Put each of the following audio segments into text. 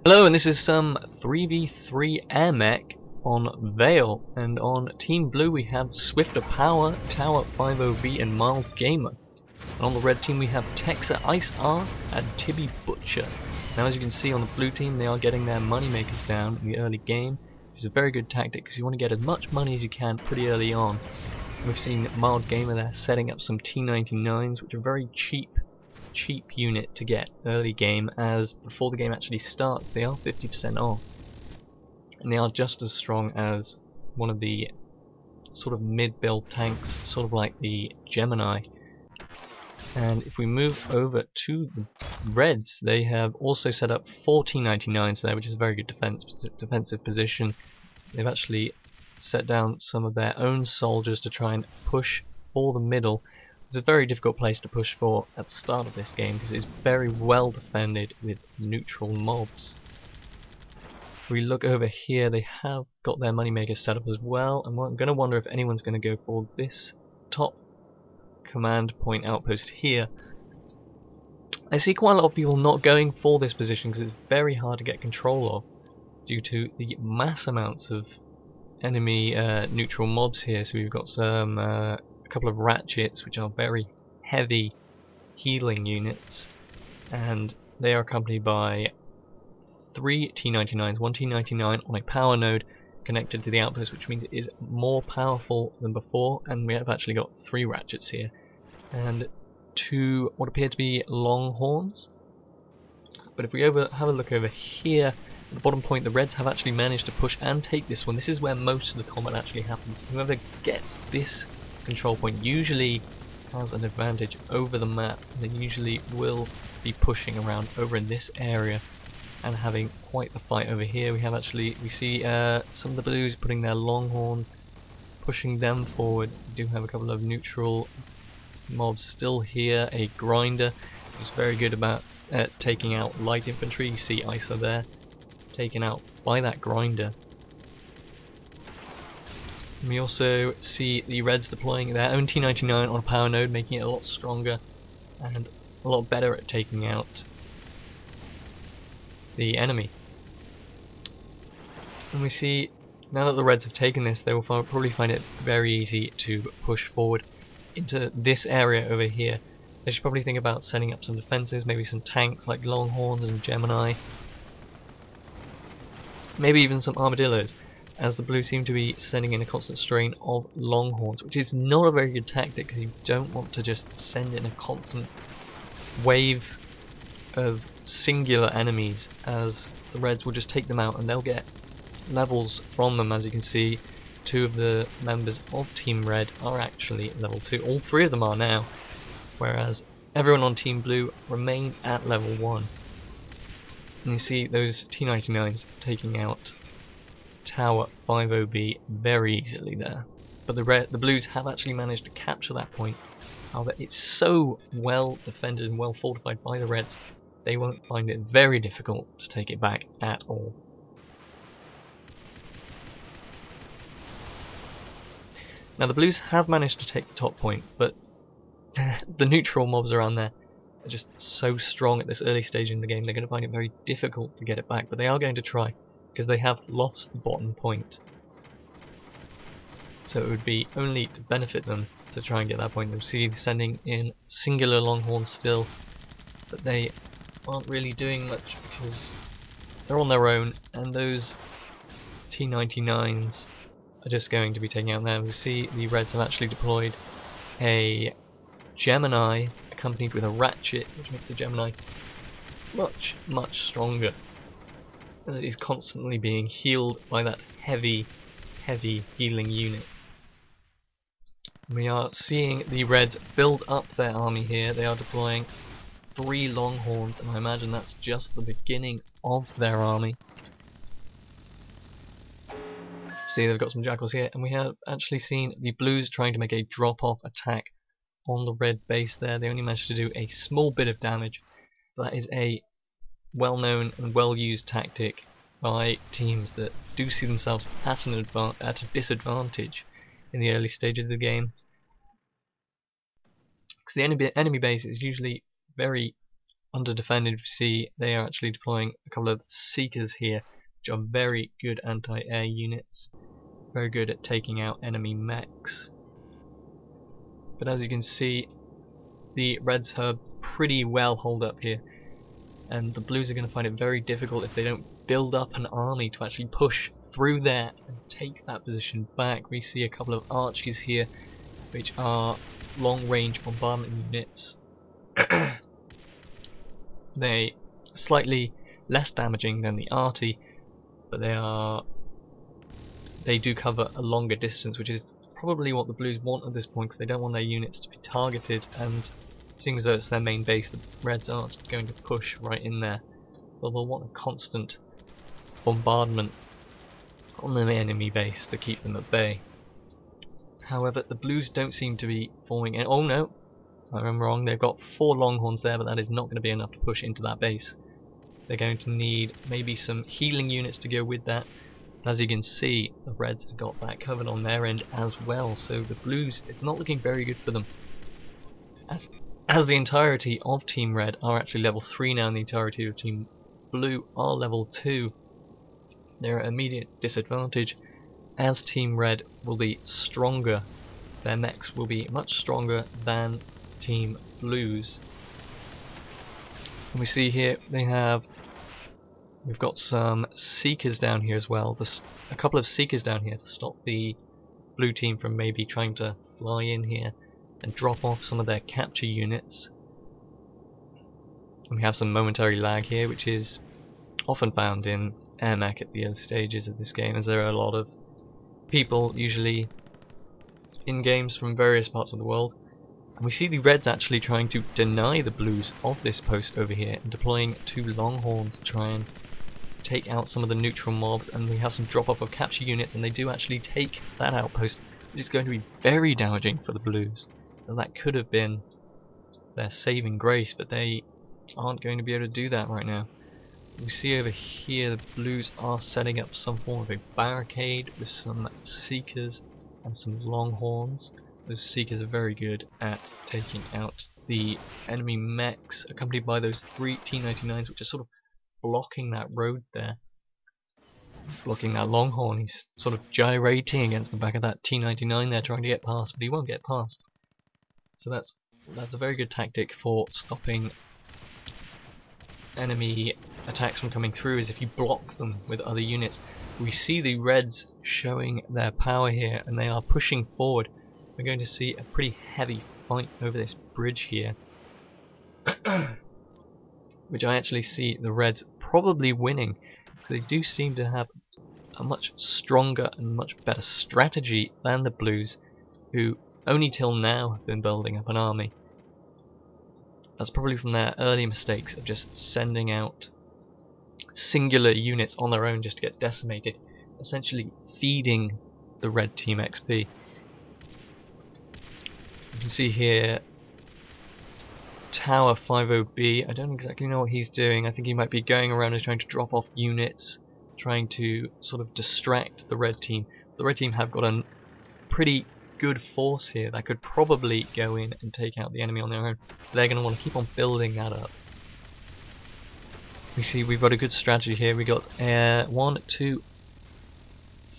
Hello, and this is some 3v3 Airmech on Vale, and on Team Blue we have Swifterpower tower5ob and MildGamer, and on the red team we have Texxer IceR TibiButcher. Now, as you can see on the blue team, they are getting their moneymakers down in the early game, which is a very good tactic because you want to get as much money as you can pretty early on. And we've seen MildGamer there setting up some T99s, which are very cheap unit to get early game, as before the game actually starts they are 50% off, and they are just as strong as one of the sort of mid-build tanks, sort of like the Gemini. And if we move over to the Reds, they have also set up 4 T99s there, which is a very good defensive position. They've actually set down some of their own soldiers to try and push for the middle. It's a very difficult place to push for at the start of this game because it's very well defended with neutral mobs. If we look over here, they have got their moneymakers set up as well, and I'm going to wonder if anyone's going to go for this top command point outpost here. I see quite a lot of people not going for this position because it's very hard to get control of due to the mass amounts of enemy neutral mobs here. So we've got some couple of ratchets, which are very heavy healing units, and they are accompanied by 3 T99s, 1 T99 on a power node connected to the outpost, which means it is more powerful than before, and we have actually got 3 ratchets here and 2 what appear to be longhorns. But if we have a look over here at the bottom point, the Reds have actually managed to push and take this one. This is where most of the combat actually happens. Whoever gets this control point usually has an advantage over the map, and they usually will be pushing around over in this area and having quite the fight over here. We see some of the blues putting their longhorns, pushing them forward. We do have a couple of neutral mobs still here. A grinder who's very good about taking out light infantry. You see IceR there taken out by that grinder. And we also see the Reds deploying their own T99 on a power node, making it a lot stronger and a lot better at taking out the enemy. And we see, now that the Reds have taken this, they will probably find it very easy to push forward into this area over here. They should probably think about setting up some defenses, maybe some tanks like Longhorns and Gemini, maybe even some armadillos, as the Blues seem to be sending in a constant strain of Longhorns, which is not a very good tactic because you don't want to just send in a constant wave of singular enemies, as the Reds will just take them out and they'll get levels from them. As you can see, 2 of the members of Team Red are actually level 2. All 3 of them are now, whereas everyone on Team Blue remain at level 1. And you see those T99s taking out tower5ob very easily there. But the Blues have actually managed to capture that point. However, it's so well defended and well fortified by the Reds, they won't find it very difficult to take it back at all. Now, the Blues have managed to take the top point, but the neutral mobs around there are just so strong at this early stage in the game, they're going to find it very difficult to get it back, but they are going to try, because they have lost the bottom point. So it would be only to benefit them to try and get that point. You'll see sending in singular longhorns still, but they aren't really doing much because they're on their own, and those T99s are just going to be taking out there. We see the Reds have actually deployed a Gemini accompanied with a ratchet, which makes the Gemini much stronger, as it is constantly being healed by that heavy healing unit. We are seeing the Reds build up their army here. They are deploying 3 longhorns, and I imagine that's just the beginning of their army. See, they've got some jackals here, and we have actually seen the Blues trying to make a drop-off attack on the Red base there. They only managed to do a small bit of damage, but that is a well-known and well-used tactic by teams that do see themselves at a disadvantage in the early stages of the game. Because the enemy base is usually very under defended, we see they are actually deploying a couple of Seekers here, which are very good anti-air units, very good at taking out enemy mechs. But as you can see, the Reds are pretty well holed up here, and the Blues are going to find it very difficult if they don't build up an army to actually push through there and take that position back. We see a couple of archers here, which are long-range bombardment units. They are slightly less damaging than the arty, but they do cover a longer distance, which is probably what the Blues want at this point, because they don't want their units to be targeted, and seeing as though it's their main base, the Reds aren't going to push right in there. But they'll want a constant bombardment on the enemy base to keep them at bay. However, the Blues don't seem to be forming any— oh no, I'm wrong, they've got 4 Longhorns there, but that is not going to be enough to push into that base. They're going to need maybe some healing units to go with that. As you can see, the Reds have got that covered on their end as well, so the Blues, it's not looking very good for them. As the entirety of Team Red are actually level 3 now, and the entirety of Team Blue are level 2, they're at immediate disadvantage, as Team Red will be stronger. Their mechs will be much stronger than Team Blues. And we see here we've got some Seekers down here as well. There's a couple of Seekers down here to stop the blue team from maybe trying to fly in here and drop off some of their capture units. And we have some momentary lag here, which is often found in Airmech at the early stages of this game, as there are a lot of people usually in games from various parts of the world. And we see the Reds actually trying to deny the Blues of this post over here and deploying 2 Longhorns to try and take out some of the neutral mobs, and we have some drop off of capture units, and they do actually take that outpost, which is going to be very damaging for the Blues. And that could have been their saving grace, but they aren't going to be able to do that right now. We see over here the Blues are setting up some form of a barricade with some Seekers and some Longhorns. Those Seekers are very good at taking out the enemy mechs, accompanied by those 3 T-99s, which are sort of blocking that road there. Blocking that Longhorn. He's sort of gyrating against the back of that T-99 there, trying to get past, but he won't get past. So that's a very good tactic for stopping enemy attacks from coming through, is if you block them with other units. We see the Reds showing their power here, and they are pushing forward. We're going to see a pretty heavy fight over this bridge here, which I actually see the Reds probably winning, because they do seem to have a much stronger and much better strategy than the Blues, who only till now have been building up an army. That's probably from their early mistakes of just sending out singular units on their own just to get decimated, essentially feeding the Red Team XP. You can see here tower5ob. I don't exactly know what he's doing. I think he might be going around and trying to drop off units, trying to sort of distract the Red Team. The Red Team have got a pretty good force here that could probably go in and take out the enemy on their own. They're going to want to keep on building that up. We see we've got a good strategy here. We got 1, 2,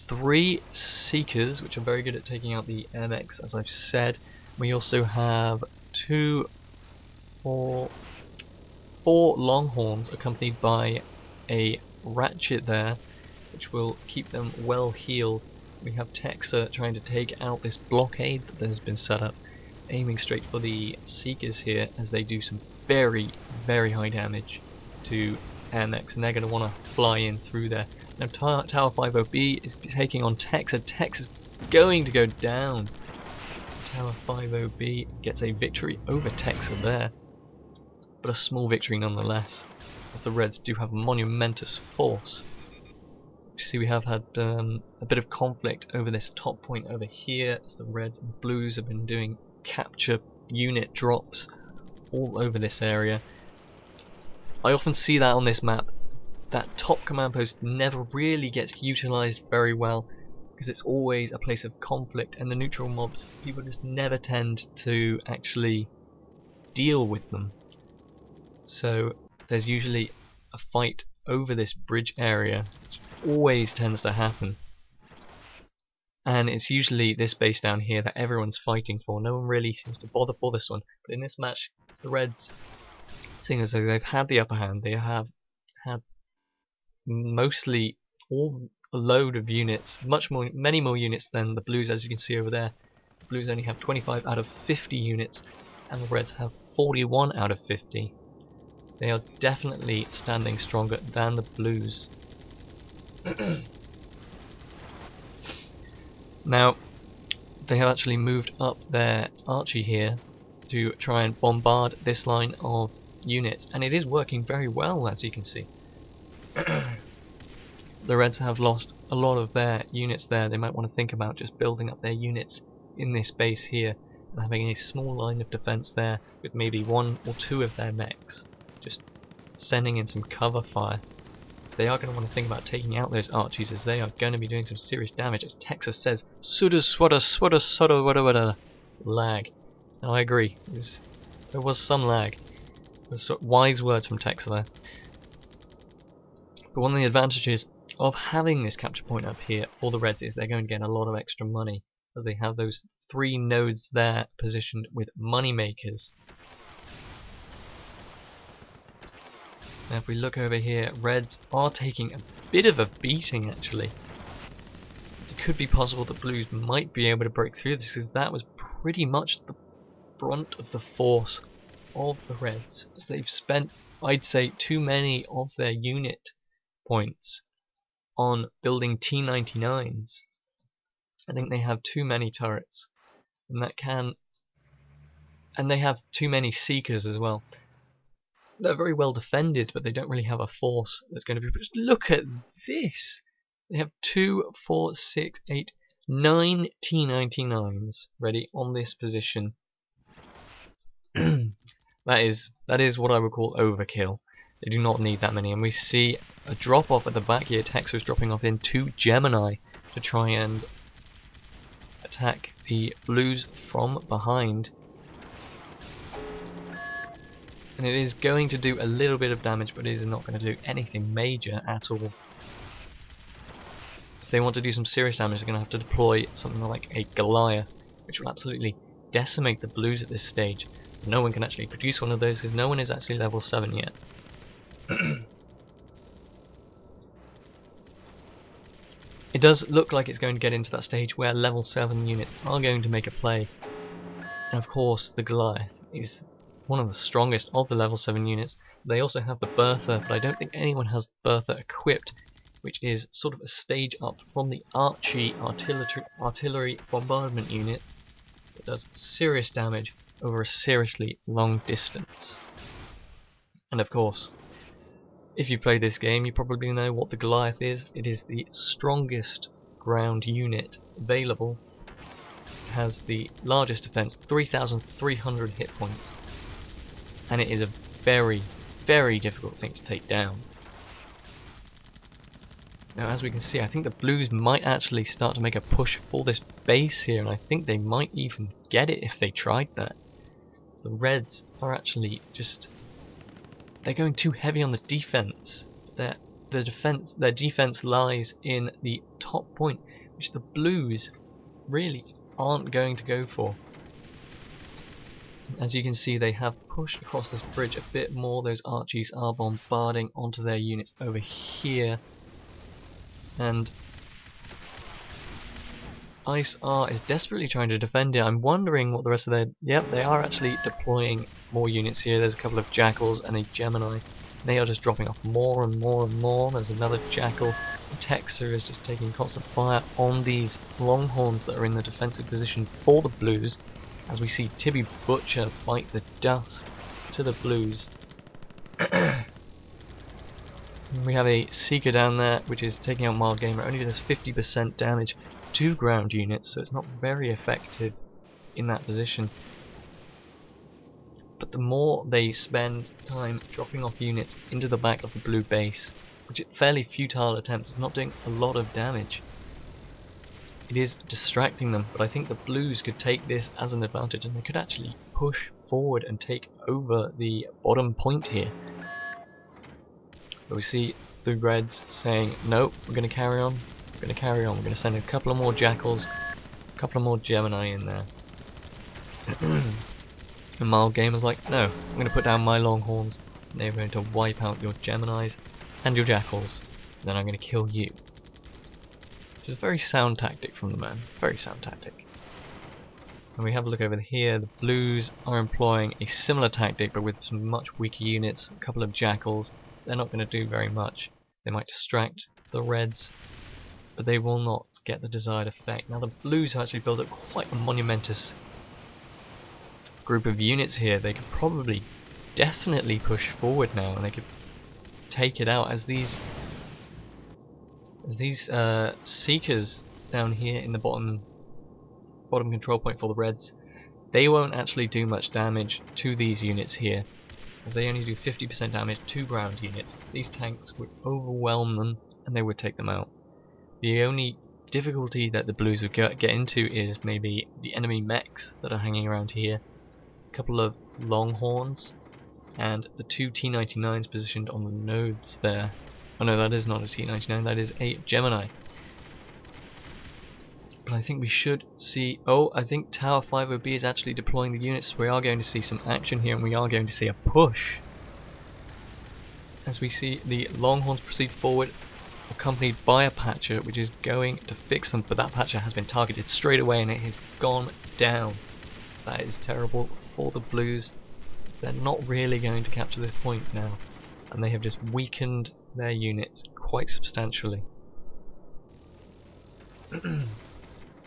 3 Seekers, which are very good at taking out the MX, as I've said. We also have 4 Longhorns, accompanied by a Ratchet there, which will keep them well healed. We have Texxer trying to take out this blockade that has been set up, aiming straight for the Seekers here, as they do some very, very high damage to Airmechs, and they're going to want to fly in through there. Now tower5ob is taking on Texxer. Texxer's going to go down. tower5ob gets a victory over Texxer there, but a small victory nonetheless, as the Reds do have a monumentous force. You see we have had a bit of conflict over this top point over here, as the Reds and Blues have been doing capture unit drops all over this area. I often see that on this map. That top command post never really gets utilised very well, because it's always a place of conflict, and the neutral mobs, people just never tend to actually deal with them. so there's usually a fight over this bridge area, which always tends to happen. And it's usually this base down here that everyone's fighting for. No one really seems to bother for this one. But in this match, the Reds, seeing as though they've had the upper hand, they have had mostly all a load of units, many more units than the Blues, as you can see over there. The Blues only have 25 out of 50 units, and the Reds have 41 out of 50. They are definitely standing stronger than the Blues. Now, they have actually moved up their Archie here to try and bombard this line of units, and it is working very well, as you can see. The Reds have lost a lot of their units there. They might want to think about just building up their units in this base here and having a small line of defense there with maybe 1 or 2 of their mechs, just sending in some cover fire. They are going to want to think about taking out those Archies, as they are going to be doing some serious damage, as Texxer says, "Suda swada swada swada wada wada." Lag. And I agree. There was some lag. There's wise words from Texxer there. But one of the advantages of having this capture point up here for the Reds is they're going to get a lot of extra money, as they have those 3 nodes there positioned with money makers. Now if we look over here, Reds are taking a bit of a beating actually. It could be possible that Blues might be able to break through this, because that was pretty much the brunt of the force of the Reds, as they've spent, I'd say, too many of their unit points on building T99s. I think they have too many turrets, and they have too many Seekers as well. They're very well defended, but they don't really have a force that's going to be... Just look at this! They have 2, 4, 6, 8, 9 T99s ready on this position. That is what I would call overkill. They do not need that many, and we see a drop off at the back here. Texxer is dropping off in 2 Gemini to try and attack the Blues from behind. And it is going to do a little bit of damage, but it is not going to do anything major at all. If they want to do some serious damage, they're going to have to deploy something like a Goliath, which will absolutely decimate the Blues at this stage. No one can actually produce one of those, because no one is actually level 7 yet. It does look like it's going to get into that stage where level 7 units are going to make a play. And of course the Goliath is one of the strongest of the level 7 units. They also have the Bertha, but I don't think anyone has Bertha equipped, which is sort of a stage up from the Archie artillery bombardment unit that does serious damage over a seriously long distance. And of course, if you play this game, you probably know what the Goliath is. It is the strongest ground unit available. It has the largest defense, 3,300 hit points. And it is a very, very difficult thing to take down. Now, as we can see, I think the Blues might actually start to make a push for this base here, and I think they might even get it if they tried that. The Reds are actually just... they're going too heavy on the defense. Their defense lies in the top point, which the Blues really aren't going to go for. As you can see, they have pushed across this bridge a bit more. Those Archies are bombarding onto their units over here. And IceR is desperately trying to defend it. I'm wondering what the rest of their... Yep, they are actually deploying more units here. There's a couple of Jackals and a Gemini. They are just dropping off more and more and more. There's another Jackal. Texxer is just taking constant fire on these Longhorns that are in the defensive position for the Blues, as we see TibiButcher bite the dust to the Blues. We have a Seeker down there, which is taking out MildGamer. Only does 50% damage to ground units, so it's not very effective in that position. But the more they spend time dropping off units into the back of the Blue base, which is fairly futile attempts, it's not doing a lot of damage. It is distracting them, but I think the Blues could take this as an advantage, and they could actually push forward and take over the bottom point here. But we see the Reds saying, nope, we're going to carry on, we're going to carry on, we're going to send a couple of more Jackals, a couple of more Gemini in there. And MildGamer's like, no, I'm going to put down my Longhorns, and they're going to wipe out your Geminis and your Jackals, and then I'm going to kill you. Which is a very sound tactic from the man, very sound tactic. And we have a look over here, the Blues are employing a similar tactic but with some much weaker units, a couple of Jackals. They're not going to do very much. They might distract the Reds, but they will not get the desired effect. Now the Blues actually build up quite a monumentous group of units here. They could probably definitely push forward now, and they could take it out as these Seekers down here in the bottom control point for the Reds. They won't actually do much damage to these units here, as they only do 50% damage to ground units. These tanks would overwhelm them and they would take them out. The only difficulty that the Blues would get into is maybe the enemy mechs that are hanging around here, a couple of Longhorns, and the two T-99s positioned on the nodes there. Oh no, that is not a T-99, that is a Gemini. But I think we should see... Oh, I think tower5ob is actually deploying the units. We are going to see some action here, and we are going to see a push. As we see the Longhorns proceed forward, accompanied by a Patcher, which is going to fix them, but that Patcher has been targeted straight away and it has gone down. That is terrible for the Blues. They're not really going to capture this point now, and they have just weakened their units quite substantially.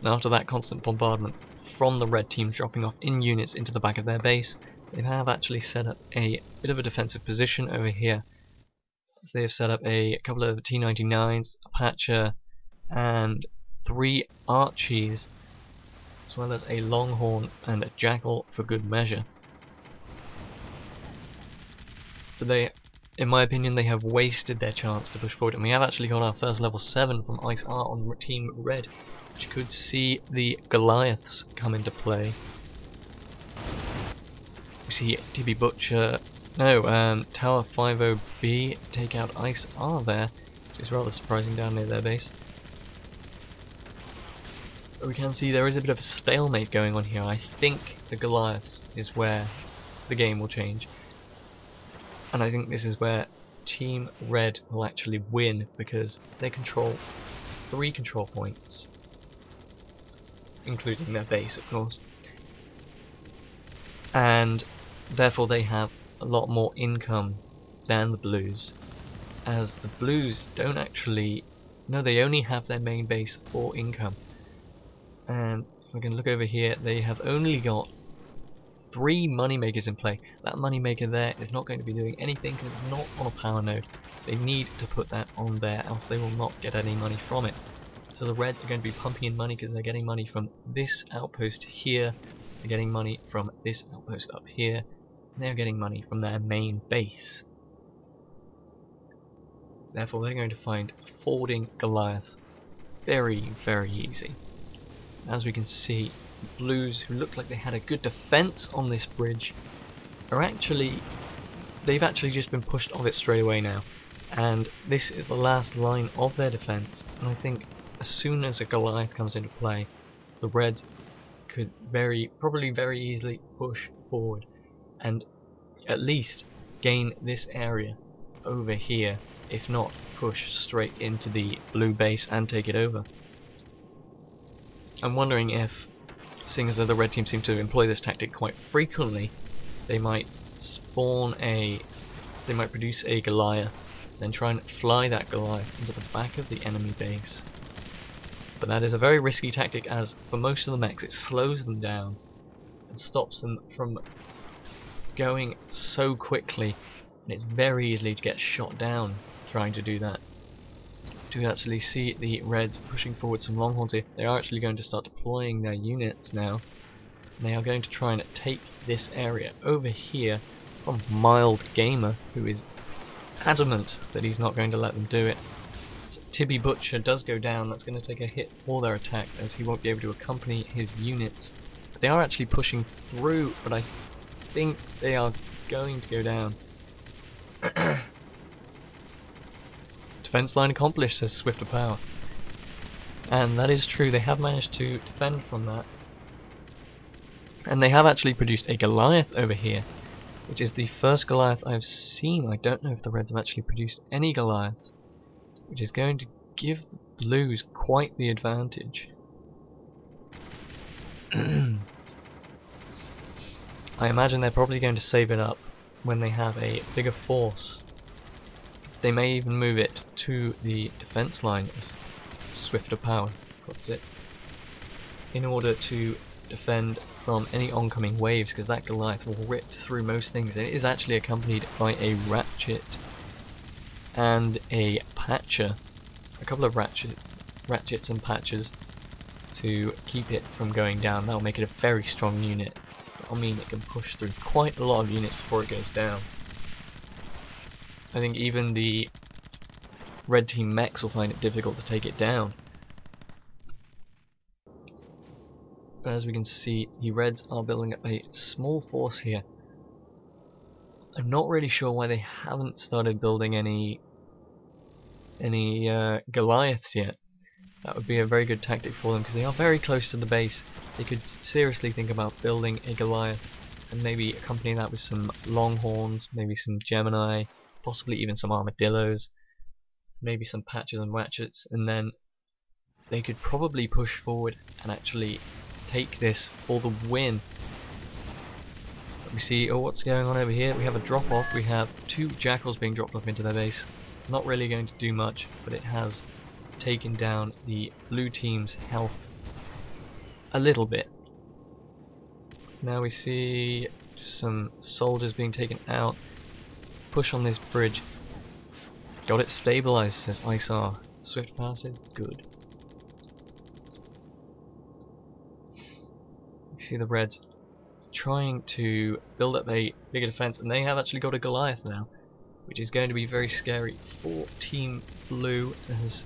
After that constant bombardment from the red team dropping off in units into the back of their base, they have actually set up a bit of a defensive position over here. They have set up a couple of T-99s, a Patcher, and 3 Archies, as well as a Longhorn and a Jackal for good measure. But they, in my opinion, they have wasted their chance to push forward, and we have actually got our first level 7 from IceR on Team Red, which could see the Goliaths come into play. We see TibiButcher, no, tower5ob take out IceR there, which is rather surprising down near their base. But we can see there is a bit of a stalemate going on here. I think the Goliaths is where the game will change. And I think this is where Team Red will actually win, because they control 3 control points, including their base, of course. And therefore they have a lot more income than the Blues, as the Blues don't actually... No, they only have their main base for income. And if we can look over here, they have only got 3 moneymakers in play. That moneymaker there is not going to be doing anything because it's not on a power node. They need to put that on there, else they will not get any money from it. So the Reds are going to be pumping in money because they're getting money from this outpost here, they're getting money from this outpost up here, and they're getting money from their main base. Therefore they're going to find fording Goliath very, very easy. As we can see, the Blues, who looked like they had a good defense on this bridge, are actually... they've actually just been pushed off it straight away now. And this is the last line of their defense, and I think as soon as a Goliath comes into play, the Reds could probably very easily push forward and at least gain this area over here, if not push straight into the Blue base and take it over. I'm wondering if, seeing as though the Red team seem to employ this tactic quite frequently, they might produce a Goliath, then try and fly that Goliath into the back of the enemy base. But that is a very risky tactic, as for most of the mechs it slows them down and stops them from going so quickly, and it's very easy to get shot down trying to do that. Do we actually see the Reds pushing forward some Longhorns here? They are actually going to start deploying their units now. And they are going to try and take this area over here from MildGamer, who is adamant that he's not going to let them do it. TibiButcher does go down. That's going to take a hit for their attack, as he won't be able to accompany his units. But they are actually pushing through, but I think they are going to go down. Defense line accomplished, says Swifterpower. And that is true, they have managed to defend from that. And they have actually produced a Goliath over here, which is the first Goliath I've seen. I don't know if the Reds have actually produced any Goliaths, which is going to give the Blues quite the advantage. I imagine they're probably going to save it up when they have a bigger force. They may even move it to the defense line, as Swifterpower puts it, in order to defend from any oncoming waves, because that Goliath will rip through most things. And it is actually accompanied by a Ratchet and a Patcher, a couple of Ratchets and Patchers to keep it from going down. That'll make it a very strong unit. That'll mean it can push through quite a lot of units before it goes down. I think even the red team mechs will find it difficult to take it down. But as we can see, the Reds are building up a small force here. I'm not really sure why they haven't started building any Goliaths yet. That would be a very good tactic for them, because they are very close to the base. They could seriously think about building a Goliath and maybe accompany that with some Longhorns, maybe some Gemini, possibly even some Armadillos, maybe some Patches and Ratchets, and then they could probably push forward and actually take this for the win. Let me see, what's going on over here? We have a drop off. We have 2 Jackals being dropped off into their base. Not really going to do much, but it has taken down the blue team's health a little bit. Now we see some soldiers being taken out. Push on this bridge. Got it stabilized, says IceR. Swifterpower says good. You see the Reds trying to build up a bigger defense, and they have actually got a Goliath now, which is going to be very scary for Team Blue, as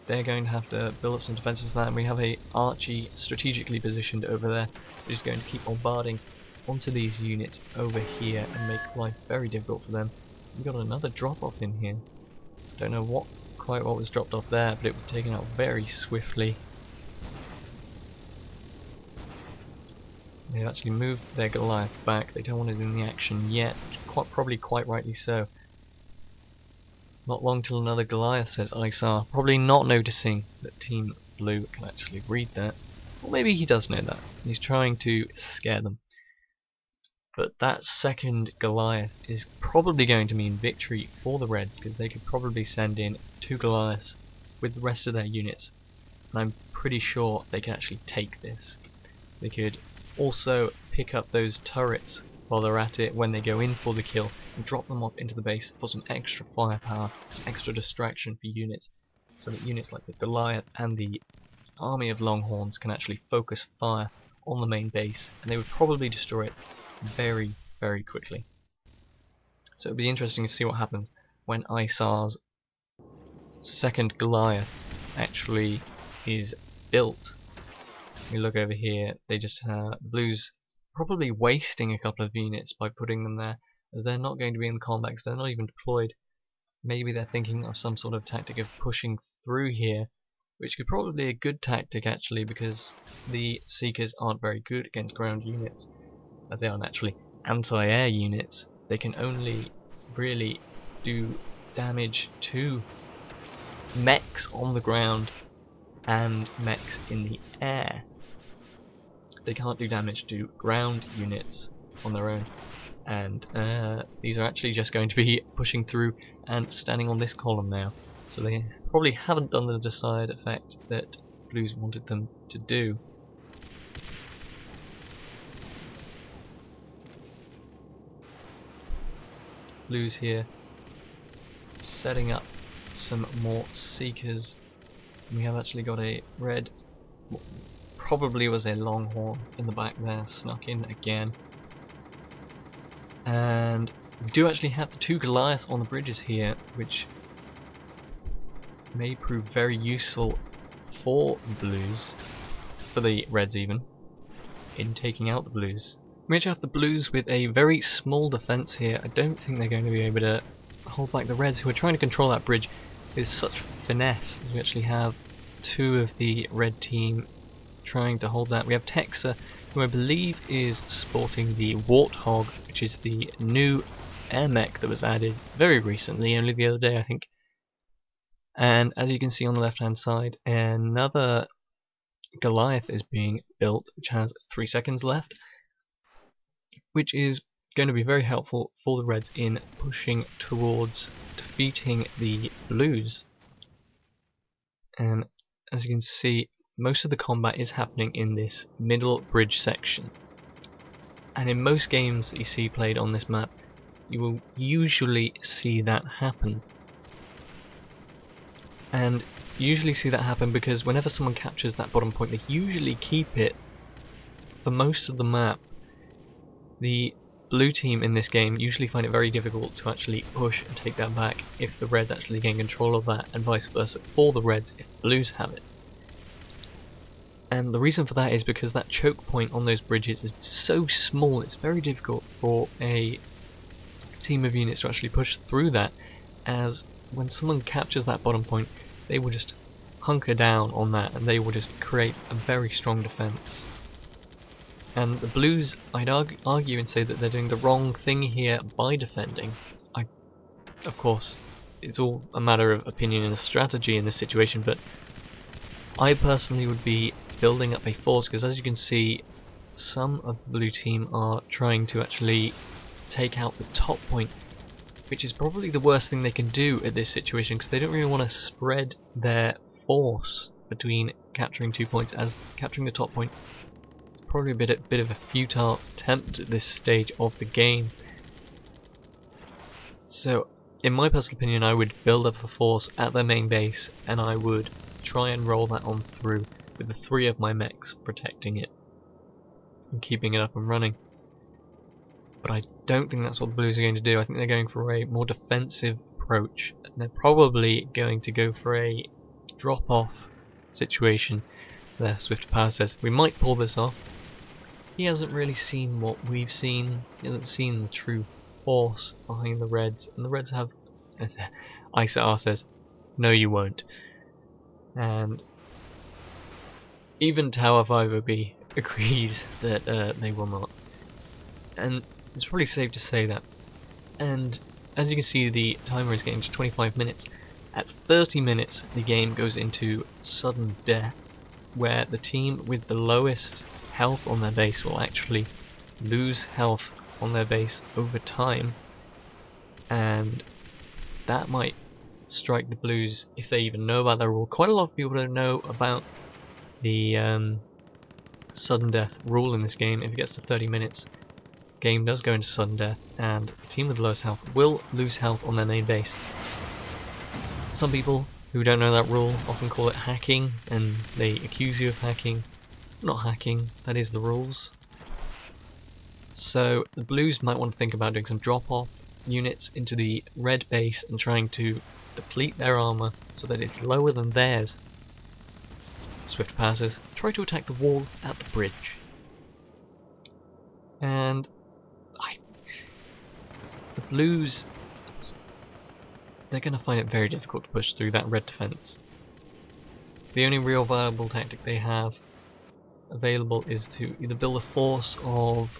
they're going to have to build up some defenses for that. And we have a Archie strategically positioned over there, which is going to keep bombarding onto these units over here and make life very difficult for them. We've got another drop off in here. Don't know quite what was dropped off there, but it was taken out very swiftly. They've actually moved their Goliath back. They don't want it in the action yet, probably quite rightly so. Not long till another Goliath, says IceR, probably not noticing that Team Blue can actually read that. Or maybe he does know that. He's trying to scare them. But that second Goliath is probably going to mean victory for the Reds, because they could probably send in 2 Goliaths with the rest of their units. And I'm pretty sure they can actually take this. They could also pick up those turrets while they're at it when they go in for the kill and drop them off into the base for some extra firepower, some extra distraction for units, so that units like the Goliath and the army of Longhorns can actually focus fire on the main base, and they would probably destroy it very, very quickly. So it would be interesting to see what happens when IceR's second Goliath actually is built. We look over here, they just have Blues probably wasting a couple of units by putting them there, as they're not going to be in combat because they're not even deployed. Maybe they're thinking of some sort of tactic of pushing through here, which could probably be a good tactic actually, because the Seekers aren't very good against ground units, as they are naturally anti-air units. They can only really do damage to mechs on the ground and mechs in the air. They can't do damage to ground units on their own, and these are actually just going to be pushing through and standing on this column now, so they probably haven't done the desired effect that Blues wanted them to do. Blues here setting up some more Seekers. We have actually got a red, probably was a Longhorn in the back there, snuck in again. And we do actually have the 2 Goliaths on the bridges here, which may prove very useful for the Blues, for the Reds even, in taking out the Blues. We actually have the Blues with a very small defense here. I don't think they're going to be able to hold back the Reds, who are trying to control that bridge with such finesse, as we actually have two of the red team trying to hold that. We have Texxer, who I believe is sporting the Warthog, which is the new Airmech that was added very recently, only the other day I think. And as you can see on the left hand side, another Goliath is being built, which has 3 seconds left, which is going to be very helpful for the Reds in pushing towards defeating the Blues. And as you can see, most of the combat is happening in this middle bridge section. And in most games that you see played on this map, you will usually see that happen. And you usually see that happen because whenever someone captures that bottom point, they usually keep it for most of the map. The blue team in this game usually find it very difficult to actually push and take that back if the Reds actually gain control of that, and vice versa for the Reds if the Blues have it. And the reason for that is because that choke point on those bridges is so small, it's very difficult for a team of units to actually push through that, as when someone captures that bottom point, they will just hunker down on that and they will just create a very strong defense. And the Blues, I'd argue and say that they're doing the wrong thing here by defending. Of course, it's all a matter of opinion and strategy in this situation, but I personally would be building up a force, because as you can see, some of the blue team are trying to actually take out the top point, which is probably the worst thing they can do at this situation, because they don't really want to spread their force between capturing 2 points, as capturing the top point is probably a bit of a futile attempt at this stage of the game. So, in my personal opinion, I would build up a force at their main base, and I would try and roll that on through, with the 3 of my mechs protecting it and keeping it up and running. But I don't think that's what the Blues are going to do. I think they're going for a more defensive approach, and they're probably going to go for a drop-off situation. There, Swifterpower says, we might pull this off. He hasn't really seen what we've seen. He hasn't seen the true force behind the Reds, and the Reds have... IceR says, no you won't. And even tower5ob agrees that they will not. And it's probably safe to say that. And as you can see, the timer is getting to 25 minutes. At 30 minutes, the game goes into sudden death, where the team with the lowest health on their base will actually lose health on their base over time, and that might strike the Blues if they even know about that rule. Quite a lot of people don't know about the sudden death rule in this game. If it gets to 30 minutes, the game does go into sudden death, and the team with the lowest health will lose health on their main base. Some people who don't know that rule often call it hacking, and they accuse you of hacking. Not hacking, that is the rules. So the Blues might want to think about doing some drop-off units into the red base and trying to deplete their armor so that it's lower than theirs. Swifterpower says, try to attack the wall at the bridge. And the Blues, they're going to find it very difficult to push through that red defense. The only real viable tactic they have available is to either build a force of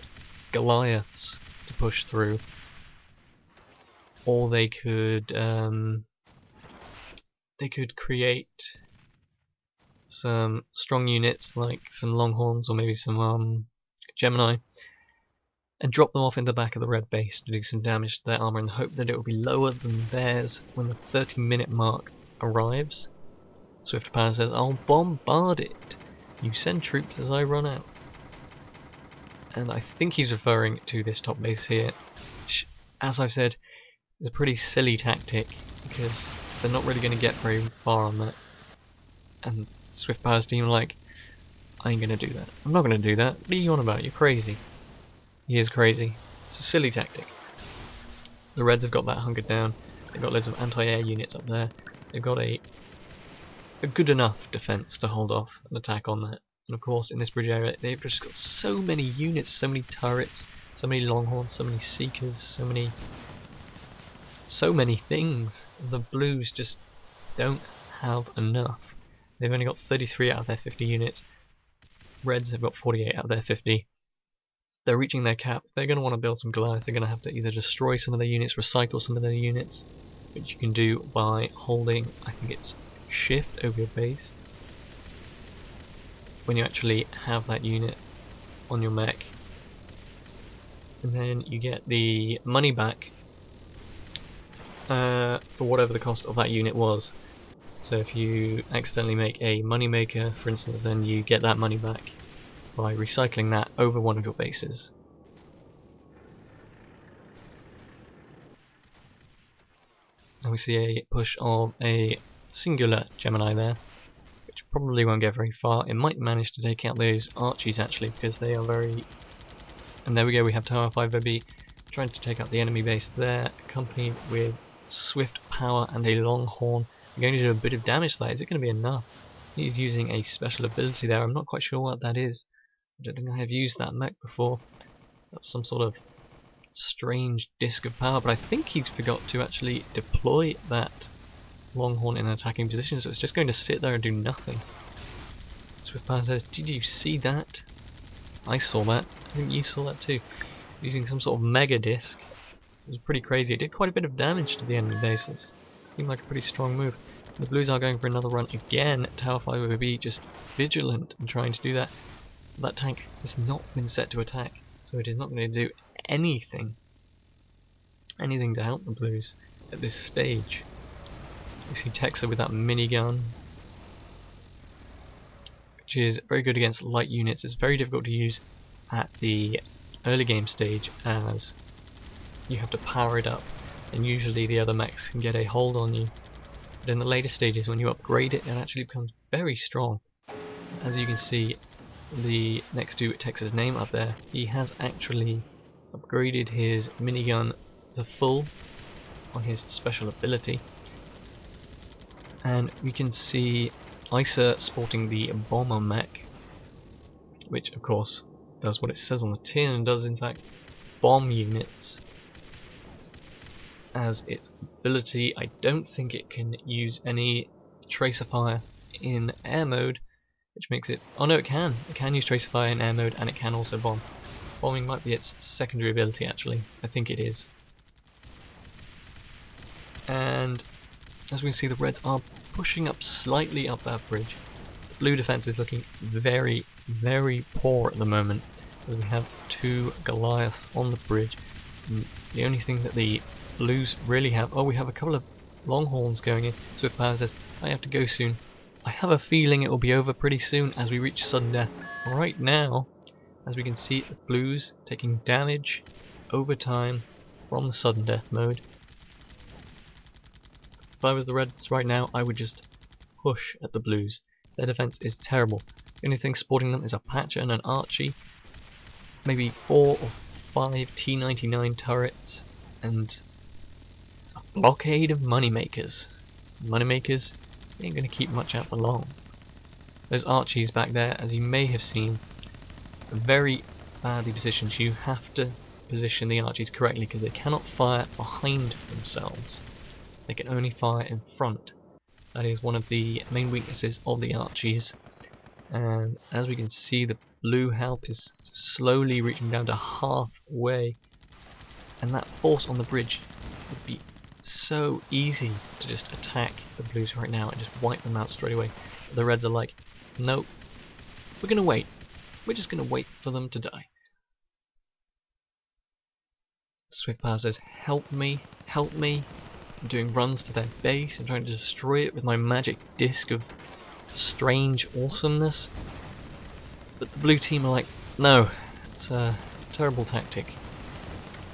Goliaths to push through, or they could create some strong units like some Longhorns or maybe some Gemini, and drop them off in the back of the red base to do some damage to their armor and hope that it will be lower than theirs when the 30-minute mark arrives. Swifterpower says, I'll bombard it. You send troops as I run out. And I think he's referring to this top base here, which, as I've said, is a pretty silly tactic, because they're not really going to get very far on that. And Swifterpower's team are like, I ain't going to do that. I'm not going to do that. What are you on about? You're crazy. He is crazy. It's a silly tactic. The Reds have got that hunkered down. They've got loads of anti-air units up there. They've got a good enough defense to hold off an attack on that. And of course, in this bridge area, they've just got so many units, so many turrets, so many longhorns, so many seekers, so many things. The blues just don't have enough. They've only got 33 out of their 50 units. Reds have got 48 out of their 50. They're reaching their cap. They're going to want to build some Goliath. They're going to have to either destroy some of their units, recycle some of their units, which you can do by holding, I think it's Shift over your base. When you actually have that unit on your mech, and then you get the money back for whatever the cost of that unit was. So if you accidentally make a money maker, for instance, then you get that money back by recycling that over one of your bases. And we see a push of a singular Gemini there, which probably won't get very far. It might manage to take out those Archies actually, because they are very... And there we go, we have tower5ob trying to take out the enemy base there, accompanied with Swifterpower and a Longhorn. I'm going to do a bit of damage to that. Is it going to be enough? He's using a special ability there. I'm not quite sure what that is. I don't think I have used that mech before. That's some sort of strange disc of power, but I think he's forgot to actually deploy that Longhorn in an attacking position, so it's just going to sit there and do nothing. Swifterpower says, "Did you see that?" I saw that. I think you saw that too. Using some sort of mega disc. It was pretty crazy. It did quite a bit of damage to the enemy bases. Seemed like a pretty strong move. The blues are going for another run again. tower5ob just vigilant and trying to do that. That tank has not been set to attack, so it is not going to do anything to help the blues at this stage. We see Texxer with that minigun, which is very good against light units. It's very difficult to use at the early game stage, as you have to power it up, and usually the other mechs can get a hold on you. But in the later stages, when you upgrade it, it actually becomes very strong. As you can see, next to Texxer's name up there, he has actually upgraded his minigun to full on his special ability. And we can see IceR sporting the bomber mech, which of course does what it says on the tin and does in fact bomb units as its ability. I don't think it can use any tracer fire in air mode, which makes it... Oh no, it can! It can use tracer fire in air mode, and it can also bomb. Bombing might be its secondary ability actually. I think it is. And as we can see, the Reds are pushing up slightly up that bridge. The blue defense is looking very, very poor at the moment, as we have two Goliaths on the bridge. And the only thing that the blues really have... Oh, we have a couple of Longhorns going in. Swifterpower says, "I have to go soon." I have a feeling it will be over pretty soon as we reach sudden death. Right now, as we can see, the blues taking damage over time from the sudden death mode. If I was the Reds right now, I would just push at the blues. Their defense is terrible. The only thing sporting them is a Patcher and an Archie, maybe 4 or 5 T99 turrets, and a blockade of moneymakers. Moneymakers ain't going to keep much out for long. Those Archies back there, as you may have seen, are very badly positioned. You have to position the Archies correctly because they cannot fire behind themselves. They can only fire in front. That is one of the main weaknesses of the Archies. And as we can see, the blue health is slowly reaching down to halfway. And that force on the bridge would be so easy to just attack the blues right now and just wipe them out straight away. But the Reds are like, nope, we're going to wait. We're just going to wait for them to die. Swifterpower says, "Help me, help me." I'm doing runs to their base and trying to destroy it with my magic disc of strange awesomeness. But the blue team are like, no, it's a terrible tactic.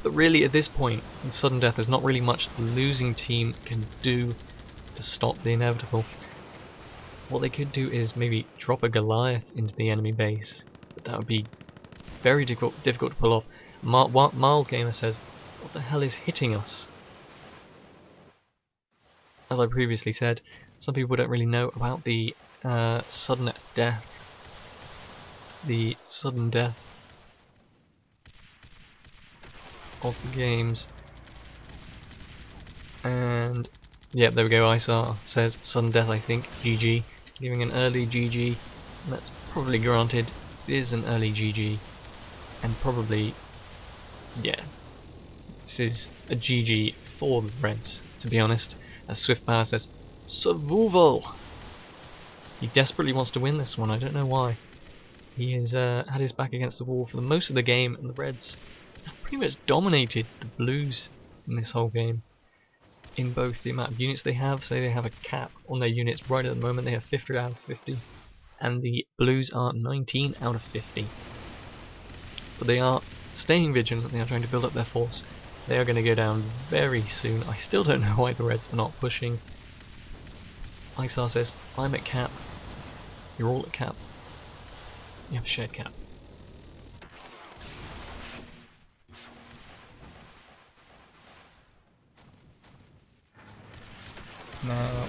But really at this point, in sudden death, there's not really much the losing team can do to stop the inevitable. What they could do is maybe drop a Goliath into the enemy base, but that would be very difficult to pull off. MildGamer says, "What the hell is hitting us?" As I previously said, some people don't really know about the sudden death the sudden death of the games. And yep, there we go. IceR says sudden death, I think. GG, giving an early GG. And that's probably granted. It is an early GG, and probably, yeah, this is a GG for the Reds, to be honest. As Swifterpower says, survival. He desperately wants to win this one. I don't know why. He has had his back against the wall for the most of the game, and the Reds have pretty much dominated the Blues in this whole game. In both the amount of units they have, say they have a cap on their units right at the moment, they have 50 out of 50, and the Blues are 19 out of 50. But they are staying vigilant, they are trying to build up their force. They are going to go down very soon. I still don't know why the Reds are not pushing. IceR says, I'm at cap, you're all at cap, you have a shared cap. Now,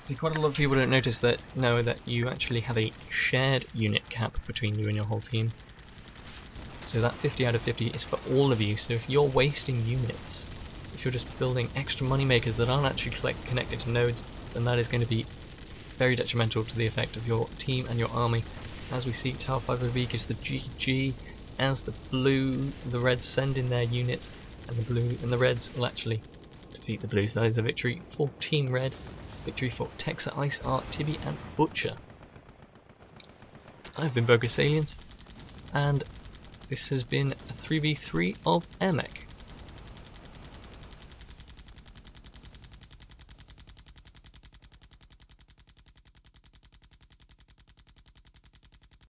see, quite a lot of people don't notice that, know that you actually have a shared unit cap between you and your whole team. So that 50 out of 50 is for all of you, so if you're wasting units, if you're just building extra money makers that aren't actually connected to nodes, then that is going to be very detrimental to the effect of your team and your army. As we see, tower5ob gives the GG, as the Reds send in their units, and the Reds will actually defeat the Blues. That is a victory for Team Red, victory for Texxer IceR TibiButcher. I've been BogusAliens, and this has been a 3v3 of Airmech.